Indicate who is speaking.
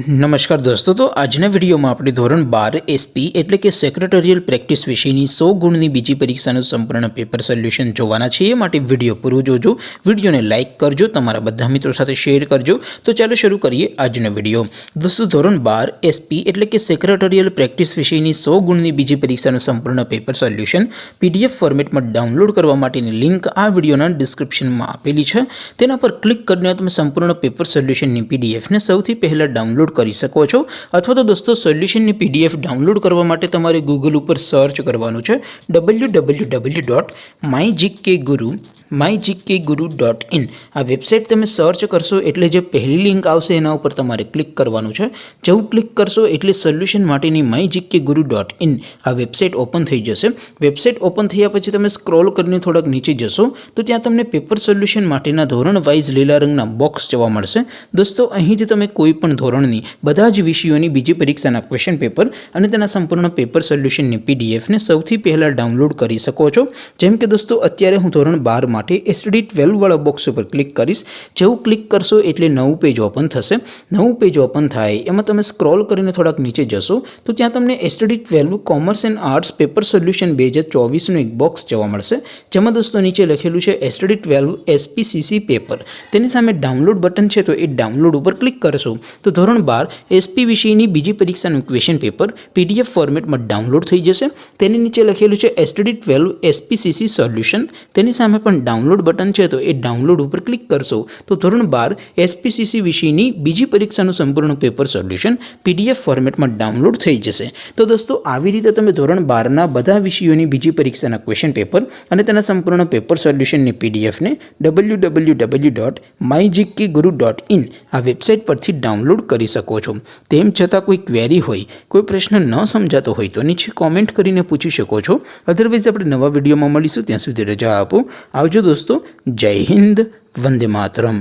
Speaker 1: नमस्कार दोस्तों, तो આજના વિડીયોમાં આપણે ધોરણ 12 એસપી એટલે કે સેક્રેટરીયલ પ્રેક્ટિસ વિષયની 100 ગુણની બીજી પરીક્ષાનું સંપૂર્ણ પેપર સોલ્યુશન જોવાના છે। એ માટે વિડીયો પૂરો જોજો, વિડીયોને લાઇક કરજો, તમારા બધા મિત્રો સાથે શેર કરજો। તો ચાલો શરૂ કરીએ આજનો વિડીયો। દોસ્તો, ધોરણ 12 એસપી એટલે કે સેક્રેટરીયલ પ્રેક્ટિસ વિષયની 100 ગુણની બીજી પરીક્ષાનું સંપૂર્ણ પેપર સોલ્યુશન પીડીએફ ફોર્મેટમાં ડાઉનલોડ કરવા માટેની લિંક આ વિડીયોના ડિસ્ક્રિપ્શનમાં આપેલી છે। તેના પર ક્લિક કરીને તમે સંપૂર્ણ પેપર સોલ્યુશનની પીડીએફને સૌથી પહેલા ડાઉનલોડ કરી શકો છો। અથવા તો દોસ્તો, સોલ્યુશનની પીડીએફ ડાઉનલોડ કરવા માટે તમારે ગૂગલ ઉપર સર્ચ કરવાનું છે www.mygkguru.in। આ વેબસાઇટ તમે સર્ચ કરશો એટલે જે પહેલી લિંક આવશે એના ઉપર તમારે ક્લિક કરવાનું છે। જેવું ક્લિક કરશો એટલે સોલ્યુશન માટેની mygkguru.in આ વેબસાઇટ ઓપન થઈ જશે। વેબસાઇટ ઓપન થયા પછી તમે સ્ક્રોલ કરીને થોડાક નીચે જશો તો ત્યાં તમને પેપર સોલ્યુશન માટેના ધોરણ વાઇઝ લીલા રંગના બોક્સ જોવા મળશે। દોસ્તો, અહીંથી તમે કોઈ પણ ધોરણની બધા જ વિષયોની બીજી પરીક્ષાના ક્વેશ્ચન પેપર અને તેના સંપૂર્ણ પેપર સોલ્યુશનની પીડીએફને સૌથી પહેલાં ડાઉનલોડ કરી શકો છો। જેમ કે દોસ્તો, અત્યારે હું ધોરણ 12 માટે એસટીડી 12 વાળા બોક્સ ઉપર ક્લિક કરીશ। જેવું ક્લિક કરશો એટલે નવું પેજ ઓપન થશે। નવું પેજ ઓપન થાય એમાં તમે સ્ક્રોલ કરીને થોડાક નીચે જશો તો ત્યાં તમને STD 12 commerce and arts paper solution 2024નું એક બોક્સ જોવા મળશે। જેમાં દોસ્તો નીચે લખેલું છે એસટીડી 12 એસપીસીસી પેપર। તેની સામે ડાઉનલોડ બટન છે, તો એ ડાઉનલોડ ઉપર ક્લિક કરશો તો ધોરણ 12 એસપી વિષયની બીજી પરીક્ષાનું ક્વેશ્ચન પેપર પીડીએફ ફોર્મેટમાં ડાઉનલોડ થઈ જશે। તેની નીચે લખેલું છે એસટીડી 12 એસપીસીસી સોલ્યુશન। તેની સામે પણ ડાઉનલોડ બટન છે, તો એ ડાઉનલોડ ઉપર ક્લિક કરશો તો ધોરણ 12 એસપીસીસી વિષયની બીજી પરીક્ષાનું સંપૂર્ણ પેપર સોલ્યુશન પીડીએફ ફોર્મેટમાં ડાઉનલોડ થઈ જશે। તો દોસ્તો, આવી રીતે તમે ધોરણ 12ના બધા વિષયોની બીજી પરીક્ષાના ક્વેશ્ચન પેપર અને તેના સંપૂર્ણ પેપર સોલ્યુશનની પીડીએફને www.mygkguru.in આ વેબસાઇટ પરથી ડાઉનલોડ કરી શકો છો। તેમ છતાં કોઈ ક્વેરી હોય, કોઈ પ્રશ્ન ન સમજાતો હોય તો નીચે કોમેન્ટ કરીને પૂછી શકો છો। અધરવાઇઝ આપણે નવા વિડીયોમાં મળીશું, ત્યાં સુધી રજા આપો। આવજો દોસ્તો, જય હિન્દ, વંદે માતરમ।